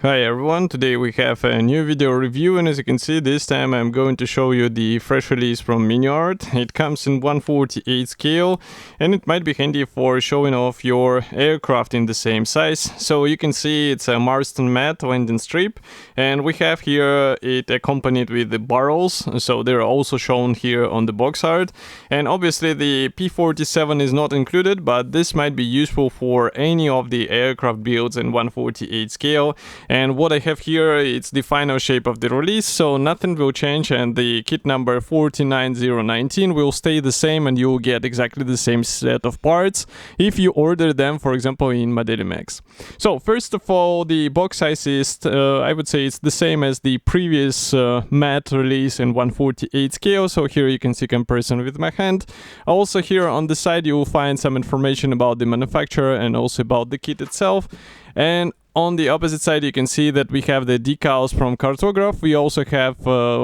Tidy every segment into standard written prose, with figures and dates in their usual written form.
Hi everyone, today we have a new video review, and as you can see, this time I'm going to show you the fresh release from Miniart. It comes in 1/48 scale and it might be handy for showing off your aircraft in the same size. So you can see it's a Marston matte landing strip, and we have here it accompanied with the barrels, so they're also shown here on the box art. And obviously the P47 is not included, but this might be useful for any of the aircraft builds in 1/48 scale. And what I have here, it's the final shape of the release, so nothing will change, and the kit number 49019 will stay the same, and you'll get exactly the same set of parts if you order them, for example, in Modeli Max. So first of all, the box size is, I would say it's the same as the previous matte release in 1/48 scale, so here you can see comparison with my hand. Also here on the side you will find some information about the manufacturer and also about the kit itself. And on the opposite side, you can see that we have the decals from Cartograph. We also have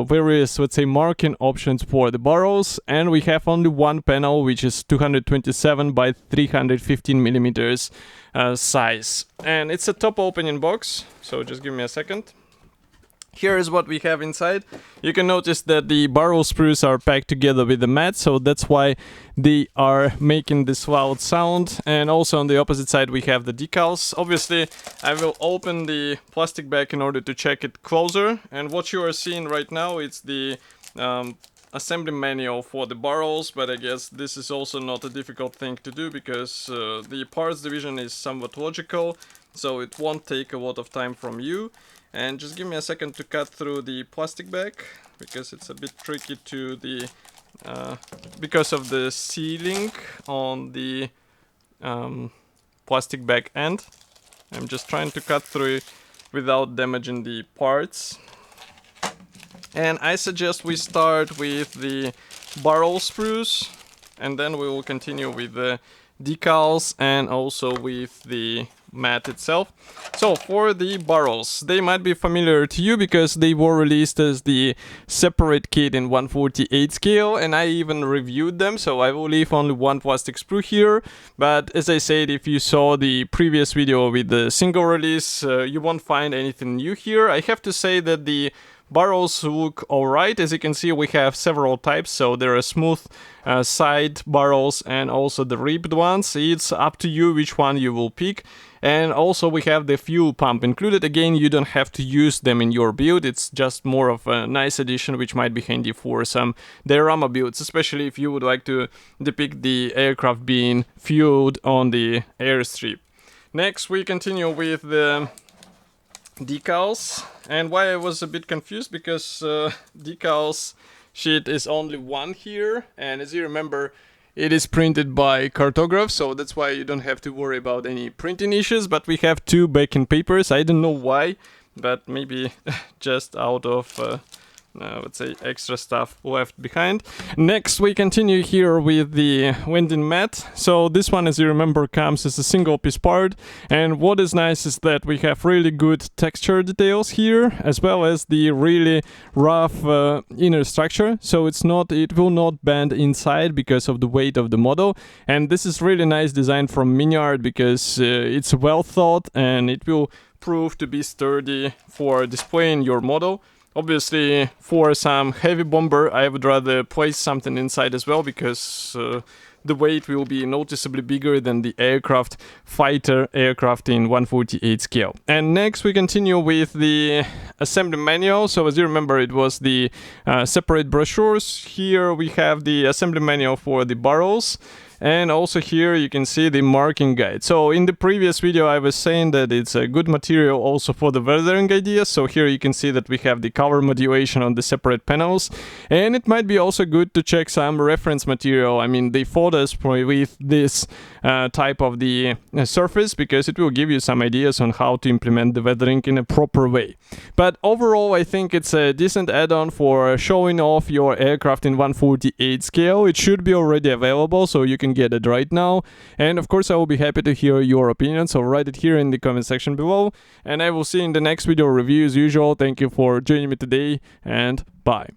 various, let's say, marking options for the barrels, and we have only one panel, which is 227 by 315 millimeters size. And it's a top opening box, so just give me a second. Here is what we have inside. You can notice that the barrel sprues are packed together with the mat, so that's why they are making this loud sound. And also on the opposite side we have the decals. Obviously I will open the plastic bag in order to check it closer, and what you are seeing right now is the assembly manual for the barrels, but I guess this is also not a difficult thing to do because the parts division is somewhat logical, so it won't take a lot of time from you. And just give me a second to cut through the plastic bag because it's a bit tricky to the because of the sealing on the plastic bag end. I'm just trying to cut through it without damaging the parts. And I suggest we start with the barrel sprues, and then we will continue with the decals and also with the mat itself. So for the barrels, they might be familiar to you because they were released as the separate kit in 1/48 scale, and I even reviewed them, so I will leave only one plastic sprue here. But as I said, if you saw the previous video with the single release, you won't find anything new here. I have to say that the barrels look alright. As you can see, we have several types, so there are smooth side barrels and also the ribbed ones. It's up to you which one you will pick. And also we have the fuel pump included. Again, you don't have to use them in your build, it's just more of a nice addition which might be handy for some diorama builds, especially if you would like to depict the aircraft being fueled on the airstrip. Next we continue with the decals, and why I was a bit confused because decals sheet is only one here, and as you remember it is printed by Cartograph, so that's why you don't have to worry about any printing issues. But we have two backing papers. I don't know why, but maybe just out of let's say extra stuff left behind. Next we continue here with the landing mat. So this one, as you remember, comes as a single piece part, and what is nice is that we have really good texture details here, as well as the really rough inner structure, so it will not bend inside because of the weight of the model. And this is really nice design from Miniart because it's well thought and it will prove to be sturdy for displaying your model. Obviously, for some heavy bomber, I would rather place something inside as well because the weight will be noticeably bigger than the fighter aircraft in 1/48 scale. And next we continue with the assembly manual. So as you remember, it was the separate brochures. Here we have the assembly manual for the barrels. And also here you can see the marking guide. So in the previous video I was saying that it's a good material also for the weathering ideas. So here you can see that we have the color modulation on the separate panels. And it might be also good to check some reference material. I mean the photos with this type of the surface, because it will give you some ideas on how to implement the weathering in a proper way. But overall I think it's a decent add-on for showing off your aircraft in 1/48 scale. It should be already available, so you can get it right now. And of course I will be happy to hear your opinion, so write it here in the comment section below, and I will see you in the next video review as usual. Thank you for joining me today, and bye.